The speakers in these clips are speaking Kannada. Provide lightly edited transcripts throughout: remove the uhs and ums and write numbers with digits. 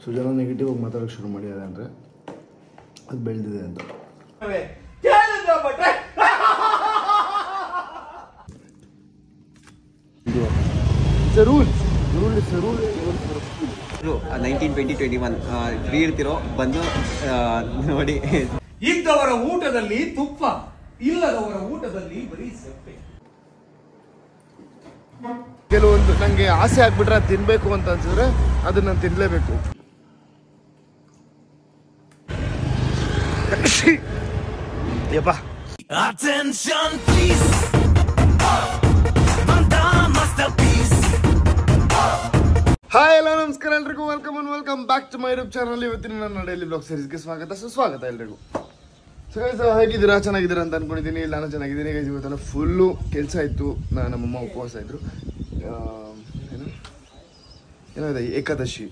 ಸೊ ಜನ ನೆಗೆಟಿವ್ ಆಗಿ ಮಾತಾಡೋಕ್ಕೆ ಶುರು ಮಾಡಿದ್ದಾರೆ ಅಂದರೆ ಅದು ಬೆಳೆದಿದೆ ಅಂತ. ರೂಲ್ 19-20-21 ಫ್ರೀ ಇರ್ತಿರೋ ಬಂದು ನೋಡಿ. ಇದ್ದವರ ಊಟದಲ್ಲಿ ತುಪ್ಪ, ಇಲ್ಲದವರ ಊಟದಲ್ಲಿ ಬರೀ ಸಪ್ಪೆ. ಕೆಲವೊಂದು ನನಗೆ ಆಸೆ ಆಗ್ಬಿಟ್ರೆ ಅದು ತಿನ್ನಬೇಕು ಅಂತ ಅನ್ಸಿದ್ರೆ ಅದನ್ನ ನಾನು ತಿನ್ನಲೇಬೇಕು. ಯಪ್ಪ Attention please, ಹಾಯ್ ಎಲ್ಲ ನಮಸ್ಕಾರ ಎಲ್ರಿಗೂ, welcome back to my YouTube channel. ಇವತ್ತಿನ ನನ್ನ ಡೈಲಿ ಬ್ಲಾಗ್ ಸೀರೀಸ್ಗೆ ಸುಸ್ವಾಗತ ಎಲ್ರಿಗೂ. ಸೊ ಹೇಗಿದ್ದೀರಾ? ಚೆನ್ನಾಗಿದ್ದೀರಾ ಅಂತ ಅನ್ಕೊಂಡಿದ್ದೀನಿ. ನಾನು ಚೆನ್ನಾಗಿದ್ದೀನಿ. ಇವತ್ತೆಲ್ಲ ಫುಲ್ಲು ಕೆಲಸ ಇತ್ತು. ನಮ್ಮಮ್ಮ ಉಪವಾಸ ಇದ್ರು. ಏನಾಗಿದೆ ಏಕಾದಶಿ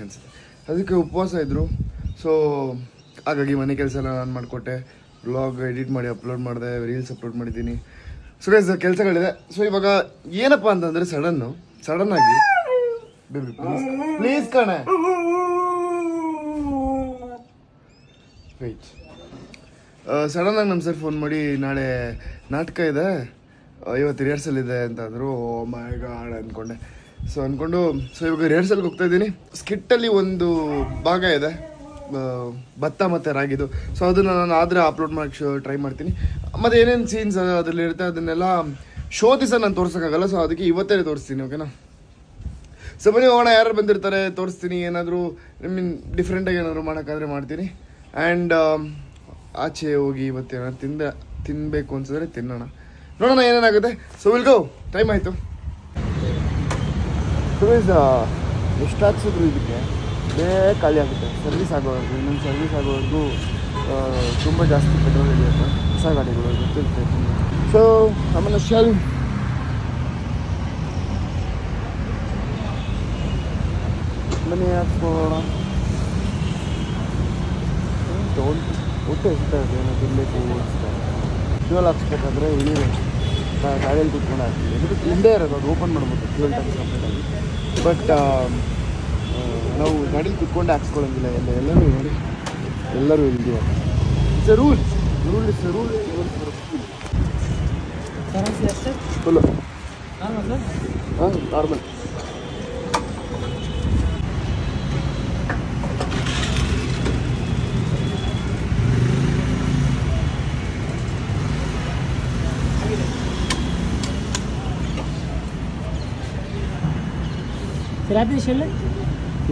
ಅನ್ಸುತ್ತೆ, ಅದಕ್ಕೆ ಉಪವಾಸ ಇದ್ರು. ಸೊ ಹಾಗಾಗಿ ಮನೆ ಕೆಲಸ ಎಲ್ಲ ನಾನು ಮಾಡಿಕೊಟ್ಟೆ. ಬ್ಲಾಗ್ ಎಡಿಟ್ ಮಾಡಿ ಅಪ್ಲೋಡ್ ಮಾಡಿದೆ, ರೀಲ್ಸ್ ಅಪ್ಲೋಡ್ ಮಾಡಿದ್ದೀನಿ. ಸೊ ಕೆಲಸಗಳಿದೆ. ಸೊ ಇವಾಗ ಏನಪ್ಪ ಅಂತಂದರೆ ಸಡನ್ ಆಗಿ ಬೇಬಿ ಪ್ಲೀಸ್ ಕಣೆ ವೆಯ್ಟ್, ಸಡನ್ ಆಗಿ ನಮ್ಮ ಸರ್ ಫೋನ್ ಮಾಡಿ ನಾಳೆ ನಾಟಕ ಇದೆ, ಇವತ್ತು ರಿಹರ್ಸಲ್ ಇದೆ ಅಂತ ಅಂದರು. ಓ ಮೈ ಗಾಡ್ ಅಂದ್ಕೊಂಡೆ. ಸೊ ಇವಾಗ ರಿಹರ್ಸಲ್ಗೆ ಹೋಗ್ತಾ ಇದ್ದೀನಿ. ಸ್ಕಿಟ್ಟಲ್ಲಿ ಒಂದು ಭಾಗ ಇದೆ, ಭತ್ತ ಮತ್ತು ರಾಗಿದು. ಸೊ ಅದನ್ನು ನಾನು ಆದರೆ ಅಪ್ಲೋಡ್ ಮಾಡೋಕ್ಕೆ ಟ್ರೈ ಮಾಡ್ತೀನಿ. ಮತ್ತು ಏನೇನು ಸೀನ್ಸ್ ಅದರಲ್ಲಿ ಇರುತ್ತೆ ಅದನ್ನೆಲ್ಲ ಶೋ ದಿವಸ ನಾನು ತೋರ್ಸೋಕ್ಕಾಗಲ್ಲ. ಸೊ ಅದಕ್ಕೆ ಇವತ್ತೇ ತೋರಿಸ್ತೀನಿ, ಓಕೆನಾ? ಸೊ ಬನ್ನಿ ಹೋಗೋಣ. ಯಾರು ಬಂದಿರ್ತಾರೆ ತೋರಿಸ್ತೀನಿ. ಏನಾದರೂ ಡಿಫ್ರೆಂಟಾಗಿ ಏನಾದರೂ ಮಾಡೋಕ್ಕಾದ್ರೆ ಮಾಡ್ತೀನಿ. ಆ್ಯಂಡ್ ಆಚೆ ಹೋಗಿ ಇವತ್ತೇನಾದ್ರು ತಿನ್ನಬೇಕು ಅನ್ಸಿದ್ರೆ ತಿನ್ನೋಣ, ನೋಡೋಣ ಏನೇನಾಗುತ್ತೆ. So will go. ಟೈಮ್ ಆಯಿತು. ಎಷ್ಟು ಹಾಕ್ಸಿದ್ರು ಇದಕ್ಕೆ ಬೇಗ ಖಾಲಿ ಆಗುತ್ತೆ. ಸರ್ವಿಸ್ ಆಗೋವರೆಗೂ, ಇನ್ನೊಂದು ಸರ್ವಿಸ್ ಆಗೋವರೆಗೂ ತುಂಬ ಜಾಸ್ತಿ ಪೆಟ್ರೋಲ್ ಹಿಡಿಯುತ್ತೆ ಹೊಸ ಗಾಡಿಗಳು, ಗೊತ್ತಿರುತ್ತೆ. ಸೊ ಆಮೇಲೆ ಶೆಲ್ ಮನೆ ಹಾಕ್ಸ್ಕೊಳ್ಳೋಣ. ಹೊಟ್ಟೆ ಎಷ್ಟಾಗುತ್ತೆ, ಏನೋ ತಿನ್ನಬೇಕು ಓಡಿಸ್ತಾರೆ. ಫ್ಯೂಲ್ ಹಾಕ್ಸ್ಬೇಕಾದ್ರೆ ಇಳಿಬೇಕು, ಗಾಡಿಯಲ್ಲಿ ಕುತ್ಕೊಂಡು ಹಾಕ್ತೀವಿ. ಅದಕ್ಕೆ ಹಿಂದೆ ಇರೋದು, ಅದು ಓಪನ್ ಮಾಡ್ಬೋದು ಫ್ಯೂಲ್ ಟ್ಯಾಂಕ್ ಸಪ್ರೇಟಾಗಿ. ಬಟ್ ನಾವು ಗಾಡೀಲಿ ಕುತ್ಕೊಂಡು ಹಾಕ್ಸ್ಕೊಳ್ಳೋಂಗಿಲ್ಲ. ಎಲ್ಲರೂ ಇಲ್ದಿವೆ. It's a rule full normal.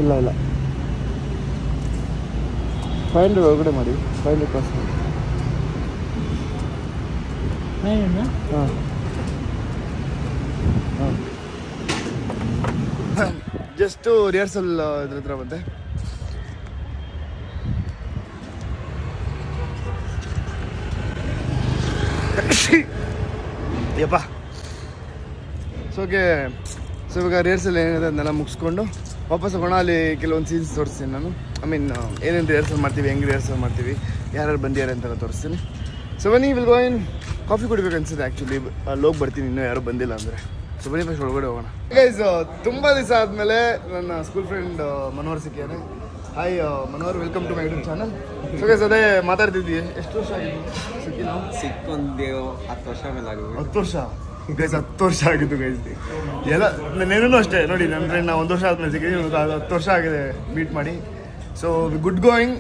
ಇಲ್ಲ 500 ಒಳಗಡೆ ಮಾಡಿ. 500 ಕಾಸ್ಟ್ ಮಾಡಿ. ಹಾಂ ಜಸ್ಟು ರಿಹರ್ಸಲ್ ಇದ್ರ ಹತ್ರ ಬಂದೆ. ಯಪ್ಪ ಸೊ ಇವಾಗ ರಿಹರ್ಸಲ್ ಏನಿದೆ ಅದನ್ನೆಲ್ಲ ಮುಗಿಸ್ಕೊಂಡು ವಾಪಸ್ ಹೋಗೋಣ. ಅಲ್ಲಿ ಕೆಲವೊಂದು ಸೀನ್ಸ್ ತೋರಿಸ್ತೀನಿ ನಾನು. ಏನೇನು ರಿಹರ್ಸಲ್ ಮಾಡ್ತೀವಿ, ಹೆಂಗೆ ರಿಹರ್ಸಲ್ ಮಾಡ್ತೀವಿ, ಯಾರು ಬಂದಿದ್ದಾರೆ ಅಂತೆಲ್ಲ ತೋರಿಸ್ತೀನಿ. ಸೊ ಬನ್ನಿ ವಿಲ್ ಗೋ ಇನ್. ಕಾಫಿ ಕುಡಿಬೇಕು ಅನ್ಸುತ್ತೆ ಆ್ಯಕ್ಚುಲಿ. ಅಲ್ಲಿ ಹೋಗಿ ಬರ್ತೀನಿ, ಇನ್ನೂ ಯಾರೂ ಬಂದಿಲ್ಲ ಅಂದರೆ. ಸೊ ಬನ್ನಿ ಫಸ್ಟ್ ಒಳಗಡೆ ಹೋಗೋಣ. ಗೈಸ್ ತುಂಬ ದಿವಸ ಆದಮೇಲೆ ನನ್ನ ಸ್ಕೂಲ್ ಫ್ರೆಂಡ್ ಮನೋಹರ್ ಸಿಕ್ಕಿದ್ದಾನೆ. Hi Manohar, welcome to my YouTube channel. So guys ಅದೇ ಮಾತಾಡ್ತಿದ್ವಿ. ಎಷ್ಟು ವರ್ಷ ಆಗಿದ್ದು ಸಿಕ್ಕಿ? ನಾವು ಸಿಕ್ಕೊಂದು 10 ವರ್ಷ ಮೇಲೆ ಆಗಿದೆ. 10 ವರ್ಷ ಗೈಸ್, 10 ವರ್ಷ ಆಗಿದ್ದು ಗೈಸ್. ಎಲ್ಲ ನೆನೂ ಅಷ್ಟೇ ನೋಡಿ. ನನ್ನ ಫ್ರೆಂಡ್ ನಾವು 1 ವರ್ಷ ಆದ್ಮೇಲೆ ಸಿಕ್ಕಿದ್ವಿ, 10 ವರ್ಷ ಆಗಿದೆ ಮೀಟ್ ಮಾಡಿ. ಸೊ ಗುಡ್ ಗೋಯಿಂಗ್,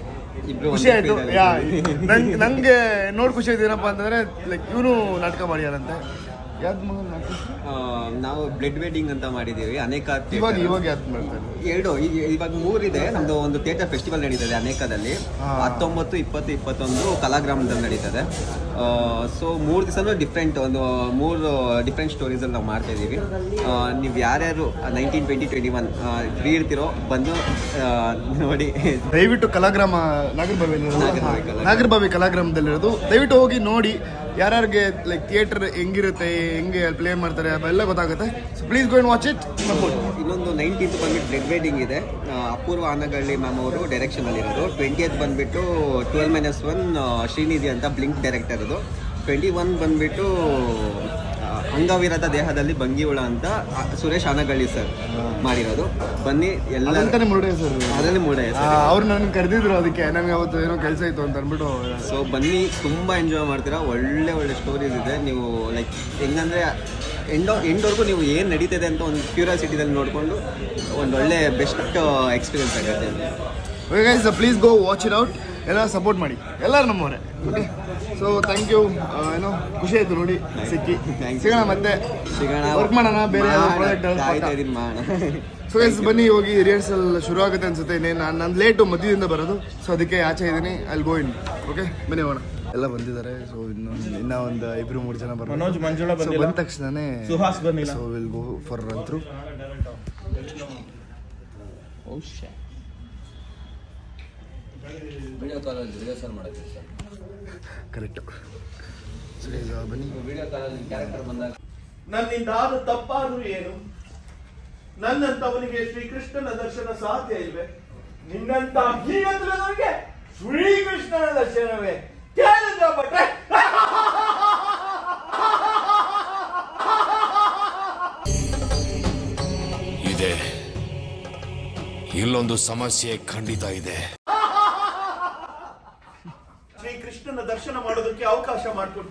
ಖುಷಿ ಆಯಿತು. ನನಗೆ ನೋಡಿ ಖುಷಿ ಆಯ್ತು. ಏನಪ್ಪ ಅಂತಂದರೆ ಲೈಕ್ ಇವನು ನಾಟಕ ಮಾಡ್ಯಾರಂತೆ. ಯಾವ್ದು ಮಗ ನಾಟಕ? ನಾವು ಬ್ಲಡ್ ವೆಡ್ಡಿಂಗ್ ಅಂತ ಮಾಡಿದ್ದೀವಿ. ಅನೇಕ ಇವಾಗ ಯಾವ್ದು ಮಾಡ್ತಾರೆ? 2 ಇವಾಗ 3 ಇದೆ. ನಮ್ದು ಒಂದು ಥಿಯೇಟರ್ ಫೆಸ್ಟಿವಲ್ ನಡೀತದೆ ಅನೇಕದಲ್ಲಿ. 19, 20, 21 ಕಲಾಗ್ರಾಮದಲ್ಲಿ ನಡೀತದೆ. ಸೊ 3 ದಿವಸನೂ ಡಿಫ್ರೆಂಟ್, ಒಂದು 3 ಡಿಫ್ರೆಂಟ್ ಸ್ಟೋರೀಸಲ್ಲಿ ನಾವು ಮಾಡ್ತಾ ಇದ್ದೀವಿ. ನೀವು ಯಾರ್ಯಾರು 19-20-21 ಫ್ರೀ ಇರ್ತಿರೋ ಬಂದು ನೋಡಿ. ದಯವಿಟ್ಟು ಕಲಾಗ್ರಾಮ ನಾಗರಬಾವಿ ಕಲಾಗ್ರಾಮದಲ್ಲಿರೋದು ದಯವಿಟ್ಟು ಹೋಗಿ ನೋಡಿ. ಯಾರ್ಯಾರಿಗೆ ಲೈಕ್ ಥಿಯೇಟರ್ ಹೆಂಗಿರುತ್ತೆ, ಹೆಂಗೆ ಪ್ಲೇ ಮಾಡ್ತಾರೆ ಅವೆಲ್ಲ ಗೊತ್ತಾಗುತ್ತೆ. So please go and watch it. ಇನ್ನೊಂದು 19th ಬಂದ್ಬಿಟ್ಟು ಬ್ಲಡ್ ವೆಡ್ಡಿಂಗ್ ಇದೆ. ಅಪೂರ್ವ ಆನಗಳ್ಳಿ ಮ್ಯಾಮ್ ಅವರು ಡೈರೆಕ್ಷನಲ್ಲಿ ಇರೋದು. 20th ಬಂದ್ಬಿಟ್ಟು 12-1 ಶ್ರೀನಿಧಿ ಅಂತ ಬ್ಲಿಂಕ್ ಡೈರೆಕ್ಟರ್ ಇದು. 21 ಬಂದ್ಬಿಟ್ಟು ಅಂಗವಿರದ ದೇಹದಲ್ಲಿ ಭಂಗಿಹುಳ ಅಂತ ಸುರೇಶ್ ಆನಗಳ್ಳಿ ಸರ್ ಮಾಡಿರೋದು. ಬನ್ನಿ ಎಲ್ಲ ಮುರುಡೆ ಸರ್, ಅದರಲ್ಲಿ ಮೂಡೆ ಅವ್ರು ನನಗೆ ಕರೆದಿದ್ರು, ಅದಕ್ಕೆ ನನಗೆ ಅವತ್ತು ಏನೋ ಕೆಲಸ ಇತ್ತು ಅಂತ ಅಂದ್ಬಿಟ್ಟು. ಸೊ ಬನ್ನಿ, ತುಂಬ ಎಂಜಾಯ್ ಮಾಡ್ತೀರಾ. ಒಳ್ಳೆ ಒಳ್ಳೆ ಸ್ಟೋರೀಸ್ ಇದೆ. ನೀವು ಲೈಕ್ ಹೆಂಗಂದರೆ ಎಂಡ್ವರೆಗೂ ನೀವು ಏನು ನಡೀತಿದೆ ಅಂತ ಒಂದು ಕ್ಯೂರಿಯಾಸಿಟಿದಲ್ಲಿ ನೋಡಿಕೊಂಡು ಒಂದು ಒಳ್ಳೆ ಬೆಸ್ಟ್ ಎಕ್ಸ್ಪೀರಿಯನ್ಸ್ ಆಗುತ್ತೆ. Okay guys, please go watch it out. ಎಲ್ಲ ಸಪೋರ್ಟ್ ಮಾಡಿ, ಎಲ್ಲರೂ ನಮ್ಮವರೇ. Okay, so thank you. ಏನೋ ಖುಷಿ ಆಯಿತು ನೋಡಿ ಸಿಕ್ಕಿ. ಸಿಗೋಣ ಮತ್ತೆ, ವರ್ಕ್ ಮಾಡೋಣ ಬೇರೆ ಪ್ರಾಜೆಕ್ಟ್ ಮಾಡೋಣ. ಸೊ ಗೈಸ್ ಬನ್ನಿ, ಹೋಗಿ ರಿಹರ್ಸಲ್ ಶುರು ಆಗುತ್ತೆ ಅನ್ಸುತ್ತೆ. ಇನ್ನೇನು ನಾನು ಲೇಟು ಮಧ್ಯದಿಂದ ಬರೋದು, ಸೊ ಅದಕ್ಕೆ ಆಚೆ ಇದ್ದೀನಿ. ಅಲ್ಲಿ ಗೋ ಇನ್. ಓಕೆ ಬನ್ನಿ ಹೋಗೋಣ. ಎಲ್ಲ ಬಂದಿದ್ದಾರೆ. ಸೊ ಇನ್ನ ಒಂದು 2-3 ಜನ ಬರ್ತಾರೆ. ಮನೋಜ್ ಮಂಜುಳಾ ಬಂದ ತಕ್ಷಣನೇ ಸುಹಾಸ್ ಬಂದಿಲ್ಲ. So will go for run through. Video ಕಾಲಲ್ಲಿ ರಿಹರ್ಸಲ್ ಮಾಡೋದು ಸರ್. ಕರೆಕ್ಟು. ಸೊ ಗೈಸ್ ಬನ್ನಿ. ವಿಡಿಯೋ ಕಾಲಲ್ಲಿ ಕ್ಯಾರೆಕ್ಟರ್ ಬಂದಾಗ ನನ್ನಿಂದ ಆದ ತಪ್ಪಾದ್ರೂ ಏನು? ನನ್ನಂತವನಿಗೆ ಶ್ರೀಕೃಷ್ಣನ ದರ್ಶನ ಸಾಧ್ಯ ಇಲ್ವೇ? ನಿನ್ನಂತ ಅಜ್ಞಾನಕ್ಕೆ ಶ್ರೀಕೃಷ್ಣನ ದರ್ಶನವೇ? ಕೇಳಿದ್ರ ಭಟ್ರೆ? ಇದೆ, ಇಲ್ಲೊಂದು ಸಮಸ್ಯೆ ಖಂಡಿತ ಇದೆ. ಶ್ರೀಕೃಷ್ಣನ ದರ್ಶನ ಮಾಡೋದಕ್ಕೆ ಅವಕಾಶ ಮಾಡಿಕೊಡು.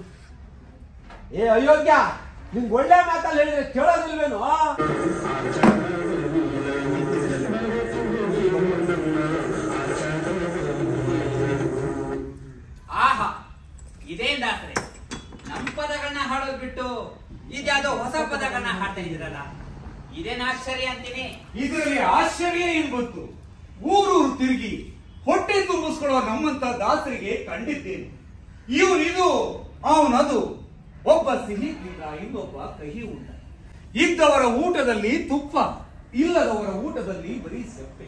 ಏ ಅಯೋಗ್ಯ, ನಿಂಗೆ ಒಳ್ಳೆ ಮಾತಲ್ಲಿ ಹೇಳಿದ್ರೆ ಕೇಳೋದಿಲ್ವೇನು? ಆಹಾ, ಇದೇನ್ ದಾಸರೆ, ನಮ್ಮ ಪದಗಳನ್ನ ಹಾಡೋದ್ ಬಿಟ್ಟು ಇದ್ಯಾವುದೋ ಹೊಸ ಪದಗಳನ್ನ ಹಾಡ್ತಾ ಇದ್ದೀರಲ್ಲ, ಇದೇನ್ ಆಶ್ಚರ್ಯ ಅಂತೀನಿ. ಇದರಲ್ಲಿ ಆಶ್ಚರ್ಯ ಏನ್ ಗೊತ್ತು? ಊರೂರು ತಿರುಗಿ ಹೊಟ್ಟೆ ತುಂಬಿಸ್ಕೊಳ್ಳೋ ನಮ್ಮಂತ ದಾಸರಿಗೆ ಕಂಡಿದ್ದೇನೆ. ಇವನಿದು ಅವನದು, ಒಬ್ಬ ಸಿಹಿ ತಿಂದ, ಇನ್ನೊಬ್ಬ ಕಹಿ ಉಂಡ. ಇದ್ದವರ ಊಟದಲ್ಲಿ ತುಪ್ಪ, ಇಲ್ಲದವರ ಊಟದಲ್ಲಿ ಬರೀ ಸಪ್ಪೆ.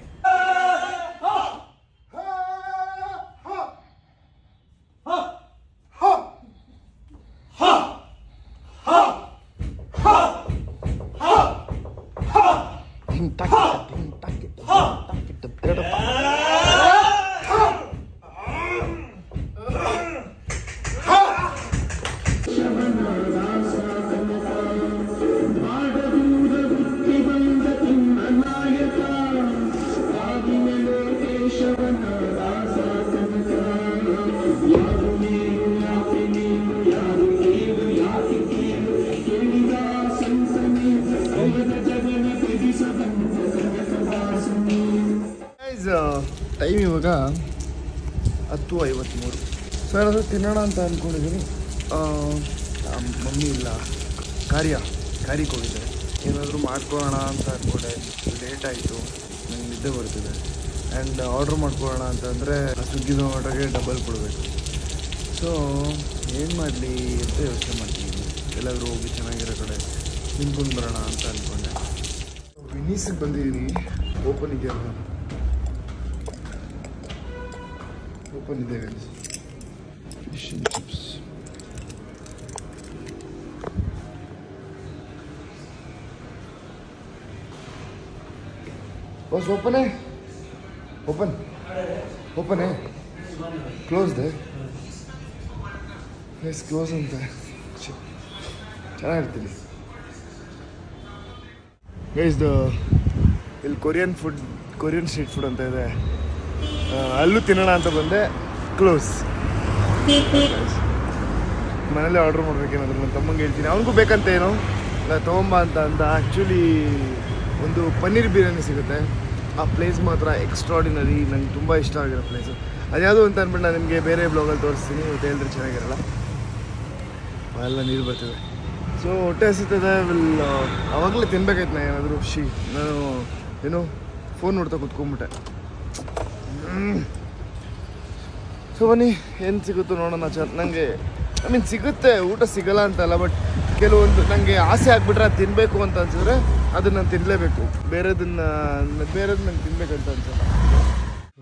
ಟೈಮ್ ಇವಾಗ 10:53. ಸೊ ಏನಾದರೂ ತಿನ್ನೋಣ ಅಂತ ಅಂದ್ಕೊಂಡಿದ್ದೀನಿ. ಮಮ್ಮಿ ಇಲ್ಲ, ಕಾರ್ಯಕ್ಕೆ ಹೋಗಿದ್ದಾರೆ. ಏನಾದರೂ ಮಾಡ್ಕೊಳ್ಳೋಣ ಅಂತ ಅಂದ್ಕೊಂಡೆ. ಲೇಟ್ ಆಯಿತು, ನನಗೆ ನಿದ್ದೆ ಬರ್ತಿದೆ. ಆ್ಯಂಡ್ ಆರ್ಡ್ರ್ ಮಾಡ್ಕೊಳ್ಳೋಣ ಅಂತಂದರೆ ಸ್ವಿಗ್ಗಿ ಝೊಮ್ಯಾಟೋಗೆ ಡಬಲ್ ಕೊಡಬೇಕು. ಸೊ ಏನು ಮಾಡಲಿ ಅಂತ ಯೋಚನೆ ಮಾಡ್ತಿದ್ದೀನಿ. ಎಲ್ಲಾದರೂ ಹೋಗಿ ಚೆನ್ನಾಗಿರೋ ಕಡೆ ತಿನ್ಕೊಂಡು ಬರೋಣ ಅಂತ ಅಂದ್ಕೊಂಡೆ. ವಿನೀಸಿಗೆ ಬಂದಿದ್ದೀನಿ. ಓಪನ್ ಇದೆ ಫಿಶ್ ಆ್ಯಂಡ್ ಚಿಪ್ಸ್. ಬಸ್ ಓಪನ್ ಕ್ಲೋಸ್ಡ್. ಎಸ್ ಕ್ಲೋಸ್ ಅಂತ ಚೆನ್ನಾಗಿರ್ತೀನಿ. ಗೈಸ್ ಇಲ್ಲಿ ಕೊರಿಯನ್ ಸ್ಟ್ರೀಟ್ ಫುಡ್ ಅಂತ ಇದೆ, ಅಲ್ಲೂ ತಿನ್ನೋಣ ಅಂತ ಬಂದೆ. ಕ್ಲೋಸ್. ಮನೇಲೆ ಆರ್ಡ್ರ್ ಮಾಡ್ಬೇಕೇನಾದ್ರು. ನನ್ನ ತಮ್ಮಂಗೆ ಹೇಳ್ತೀನಿ, ಅವನಿಗೂ ಬೇಕಂತ ಏನೋ ತೊಗೊಂಬ ಅಂತ. ಆ್ಯಕ್ಚುಲಿ ಒಂದು ಪನ್ನೀರ್ ಬಿರಿಯಾನಿ ಸಿಗುತ್ತೆ. ಆ ಪ್ಲೇಸ್ ಮಾತ್ರ ಎಕ್ಸ್ಟ್ರಾಡಿನರಿ, ನಂಗೆ ತುಂಬ ಇಷ್ಟ ಆಗಿರೋ ಪ್ಲೇಸು. ಅದ್ಯಾವುದು ಅಂತ ಅಂದ್ಬಿಟ್ಟು ನಾನು ನಿಮಗೆ ಬೇರೆ ಬ್ಲಾಗಲ್ಲಿ ತೋರಿಸ್ತೀನಿ. ಇವತ್ತು ಹೇಳಿದ್ರೆ ಚೆನ್ನಾಗಿರಲ್ಲ, ಎಲ್ಲ ನೀರು ಬರ್ತಿದೆ. ಸೊ ಹೊಟ್ಟೆ ಹಸಿತದೆ. ಆವಾಗಲೇ ತಿನ್ಬೇಕಾಯ್ತು ನಾ ಏನಾದರೂ. ನಾನು ಫೋನ್ ನೋಡ್ತಾ ಕೂತ್ಕೊಂಡ್ಬಿಟ್ಟೆ. ಸೊ ಬನ್ನಿ, ಏನು ಸಿಗುತ್ತೋ ನೋಡೋಣ. ನನಗೆ ಸಿಗುತ್ತೆ, ಊಟ ಸಿಗಲ್ಲ ಅಂತಲ್ಲ, ಬಟ್ ಕೆಲವೊಂದು ನನಗೆ ಆಸೆ ಆಗಿಬಿಟ್ರೆ ಅದು ತಿನ್ನಬೇಕು ಅಂತ ಅನ್ಸಿದ್ರೆ ಅದನ್ನು ನಾನು ತಿನ್ನಲೇಬೇಕು. ಬೇರೆದು ನಂಗೆ ತಿನ್ಬೇಕಂತ ಅನ್ಸಲ್ಲ.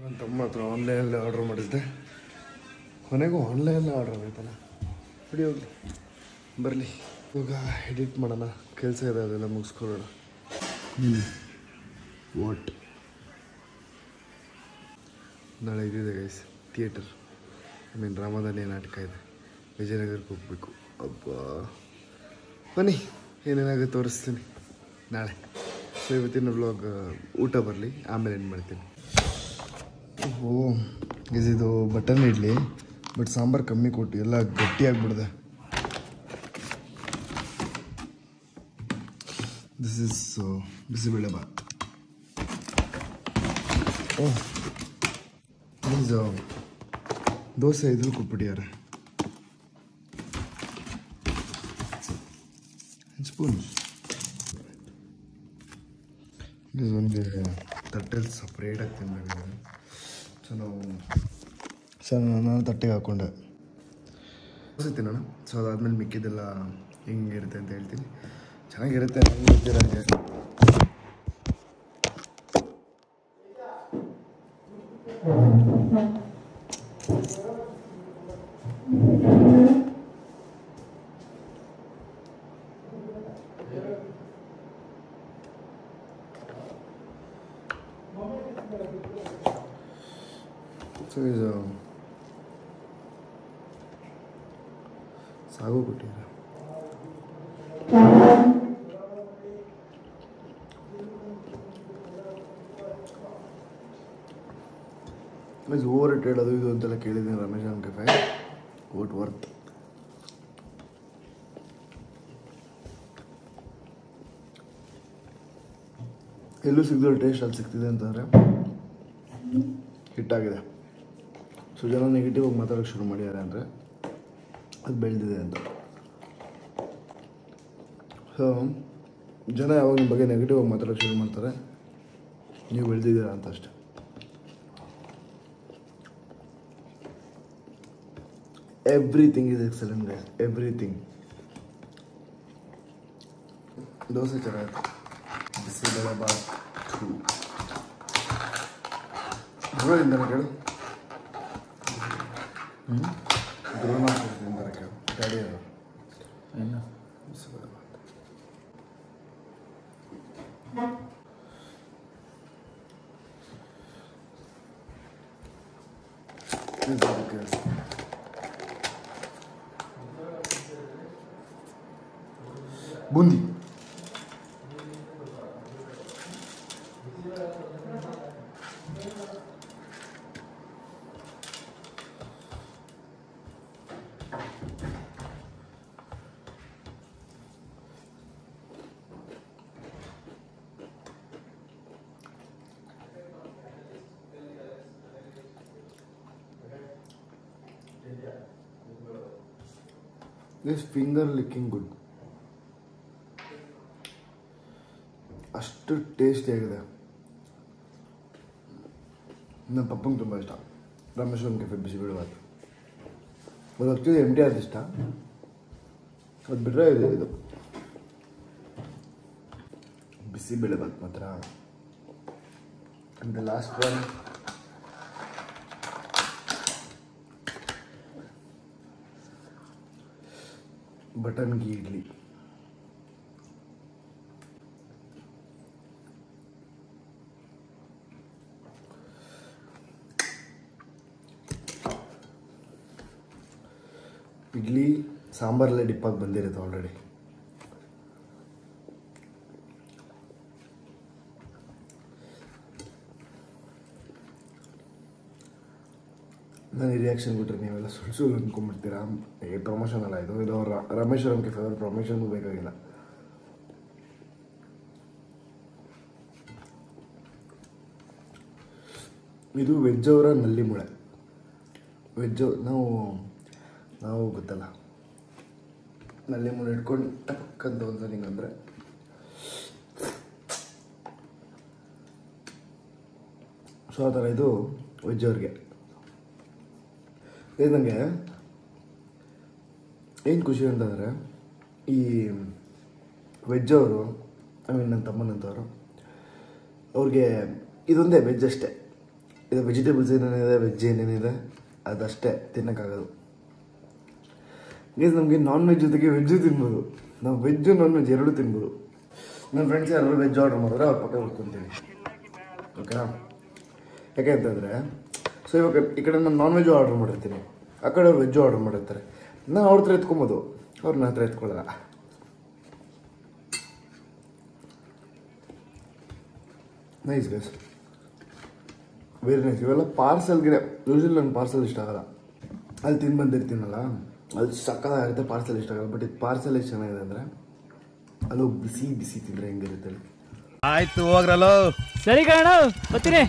ನನ್ನ ತಮ್ಮ ಹತ್ರ ಆನ್ಲೈನಲ್ಲಿ ಆರ್ಡ್ರ್ ಮಾಡಿದ್ದೆ. ಕೊನೆಗೂ ಆನ್ಲೈನಲ್ಲಿ ಆರ್ಡ್ರ್ ಆಗೋಯ್ತಲ್ಲ. ಬಿಡಿ ಹೋಗಲಿ, ಬರಲಿ. ಇವಾಗ ಎಡಿಟ್ ಮಾಡೋಣ, ಕೆಲಸ ಇದೆ, ಅದೆಲ್ಲ ಮುಗಿಸ್ಕೊಳ್ಳೋಣ. ವಾಟ್ ನಾಳೆ ಇದಿದೆ ಗೈಸ್, ಥಿಯೇಟರ್. ರಾಮಧಾನಿ ನಾಟಕ ಇದೆ, ವಿಜಯನಗರಕ್ಕೆ ಹೋಗ್ಬೇಕು. ಅಬ್ಬಾ ಬನ್ನಿ ಏನೇನಾಗುತ್ತೆ ತೋರಿಸ್ತೀನಿ ನಾಳೆ. ಸೊ ಇವತ್ತಿನ ವ್ಲಾಗ್ ಊಟ ಬರಲಿ, ಆಮೇಲೆ ಏನು ಮಾಡ್ತೀನಿ. ಇದು ಬಟನ್ ಇಡ್ಲಿ, ಬಟ್ ಸಾಂಬಾರು ಕಮ್ಮಿ ಕೊಟ್ಟು ಎಲ್ಲ ಗಟ್ಟಿಯಾಗ್ಬಿಡ್ದೆ. This is bisibele bath. ದೋಸೆ ಇದ್ರು ಕೊಟ್ಬಿಟ್ಟಿದ್ದಾರೆ. ಸ್ಪೂನ್ ಒಂದು ತಟ್ಟೆಲಿ ಸಪ್ರೇಟಾಗಿ ತಿನ್ನಬೇಕು. ಸೊ ನಾನು ತಟ್ಟೆಗೆ ಹಾಕ್ಕೊಂಡೆ ದೋಸೆ ತಿನ್ನೋಣ. ಸೊ ಅದಾದ್ಮೇಲೆ ಮಿಕ್ಕಿದ್ದೆಲ್ಲ ಹೆಂಗಿರುತ್ತೆ ಅಂತ ಹೇಳ್ತೀನಿ. ಚೆನ್ನಾಗಿರುತ್ತೆ, ನಂಗೆ ಗೊತ್ತಿರೋಂಗೆ. ಸೊ ಇದು ಸಾಗು ಕೊಟ್ಟಿದ್ದಾರೆ. ಮೀನ್ಸ್ ಓವರ್ ರೇಟೆಡ್ ಅದು ಇದು ಅಂತೆಲ್ಲ ಕೇಳಿದ್ದೀನಿ ರಮೇಶನ್ ಕೆಫೆ. Vote worth. ಎಲ್ಲೂ ಸಿಗದಿರೋ ಟೇಸ್ಟ್ ಅಲ್ಲಿ ಸಿಗ್ತಿದೆ ಅಂತಂದರೆ ಹಿಟ್ಟಾಗಿದೆ. ಸೊ ಜನ ನೆಗೆಟಿವ್ ಆಗಿ ಮಾತಾಡೋಕ್ಕೆ ಶುರು ಮಾಡಿದ್ದಾರೆ ಅಂದರೆ ಅದು ಬೆಳೆದಿದೆ ಅಂತ. ಸೊ ಜನ ಯಾವಾಗ ನಿಮ್ಮ ಬಗ್ಗೆ ನೆಗೆಟಿವ್ ಆಗಿ ಮಾತಾಡೋಕ್ಕೆ ಶುರು ಮಾಡ್ತಾರೆ, ನೀವು ಬೆಳೆದಿದ್ದೀರಾ ಅಂತ ಅಷ್ಟೆ. Everything is excellent guys, everything. Dosa ಚೆನ್ನಾಗಿತ್ತು. ಬಿಸಿಬೇಳೆ ಬಾತ್ ದ್ರೋಣಿಂದ ಕೇಳು. ದ್ರೋಣ ತಿಂತಾರೆ ಕೇಳು ಡ್ಯಾಡಿ ಅವರು. ಏನು bisibele bath boondi. This finger licking good. ಅಷ್ಟು ಟೇಸ್ಟಿ ಆಗಿದೆ. ನನ್ನ ಪಪ್ಪಂಗೆ ತುಂಬ ಇಷ್ಟ ರಾಮೇಶ್ವರಂ ಕೆಫೆ ಬಿಸಿಬೇಳೆ ಬಾತ್. ಅದು ಆ್ಯಕ್ಚುಲಿ MTR ಇಷ್ಟ. ಅದು ಬಿಟ್ಟರೆ ಇದು ಬಿಸಿಬೇಳೆ ಬಾತ್ ಮಾತ್ರ. And the last one button ghee idli. Idli ಸಾಂಬಾರಲ್ಲೇ ಡಿಪ್ಪಾಗಿ ಬಂದಿರುತ್ತೆ ಆಲ್ರೆಡಿ. ನಾನು ಈ ರಿಯಾಕ್ಷನ್ ಬಿಟ್ಟರೆ ನೀವೆಲ್ಲ ಸುಳ್ಳು ಅಂದ್ಕೊಂಡ್ಬಿಡ್ತೀರಾ. ಈ ಪ್ರಮೋಷನ್ ಅಲ್ಲ ಇದು. ಇದು ಅವ್ರ ರಾಮೇಶ್ವರಂ ಕೆಫೆ ಅವ್ರ ಪ್ರಮೋಷನ್ಗೂ ಬೇಕಾಗಿಲ್ಲ. ಇದು ವೆಜ್ ಅವರ ನಲ್ಲಿ ಮೂಳೆ. ವೆಜ್ ನಾವು ಗೊತ್ತಲ್ಲ, ನಲ್ಲಿ ಮೂಳೆ ಇಟ್ಕೊಂಡು ಟಕ್ಕಂತ ಒಂದು ಹಿಂಗಂದರೆ ಸೊ ಆ ಥರ ಇದು ವೆಜ್ ಅವ್ರಿಗೆ. ಇದು ನನಗೆ ಏನು ಖುಷಿ ಅಂತಂದರೆ ಈ ವೆಜ್ ಅವರು, ನನ್ನ ತಮ್ಮನಂತವರು, ಅವ್ರಿಗೆ ಇದೊಂದೇ ವೆಜ್ ಅಷ್ಟೇ. ಇದು ವೆಜಿಟೇಬಲ್ಸ್ ಏನೇನಿದೆ, ವೆಜ್ ಏನೇನಿದೆ ಅದಷ್ಟೇ ತಿನ್ನೋಕ್ಕಾಗೋದು. ಗೈಸ್ ನಮಗೆ ನಾನ್ ವೆಜ್ ಜೊತೆಗೆ ವೆಜ್ಜು ತಿನ್ಬೋದು. ನಾವು ವೆಜ್ಜು ನಾನ್ ವೆಜ್ ಎರಡೂ ತಿನ್ಬೋದು. ನನ್ನ ಫ್ರೆಂಡ್ಸ್ ಯಾರು ವೆಜ್ ಆರ್ಡರ್ ಮಾಡಿದ್ರೆ ಅವ್ರ ಪಕ್ಕ ಉಳ್ಕೊತೀನಿ. ಓಕೆನಾ? ಯಾಕೆ ಅಂತಂದರೆ ಸೊ ಇವಾಗ ಈ ಕಡೆ ನಾನು ನಾನ್ ವೆಜ್ಜು ಆರ್ಡರ್ ಮಾಡಿರ್ತೀನಿ, ಆ ಕಡೆ ಅವ್ರು ವೆಜ್ಜು ಆರ್ಡರ್ ಮಾಡಿರ್ತಾರೆ. ನಾನು ಅವ್ರ ಹತ್ರ ಎತ್ಕೊಬೋದು, ಅವ್ರು ನನ್ನ ಹತ್ರ ಎತ್ಕೊಳ್ಳಲ್ಲ. Nice guys, very nice. ಇವೆಲ್ಲ ಪಾರ್ಸಲ್ಗೆ ಯೂಶಲಿ ನಂಗೆ ಪಾರ್ಸಲ್ ಇಷ್ಟ ಆಗಲ್ಲ, ಅಲ್ಲಿ ತಿಂದು ಬಂದಿರ್ತೀನಲ್ಲ ಅಲ್ಲಿ ಸಕ್ಕತ್ತಾಗಿರುತ್ತೆ. ಪಾರ್ಸಲ್ ಇಷ್ಟ ಆಗಲ್ಲ, ಬಟ್ ಇದು ಪಾರ್ಸಲ್ ಎಷ್ಟು ಚೆನ್ನಾಗಿದೆ ಅಂದರೆ ಅಲ್ಲೂ ಬಿಸಿ ಬಿಸಿ ತಿಂದರೆ ಹೆಂಗಿರುತ್ತೆ. ಆಯ್ತು ಹೋಗ್ರಲ್ಲ. ಸರಿ ಕಣ ಬರ್ತೀನಿ.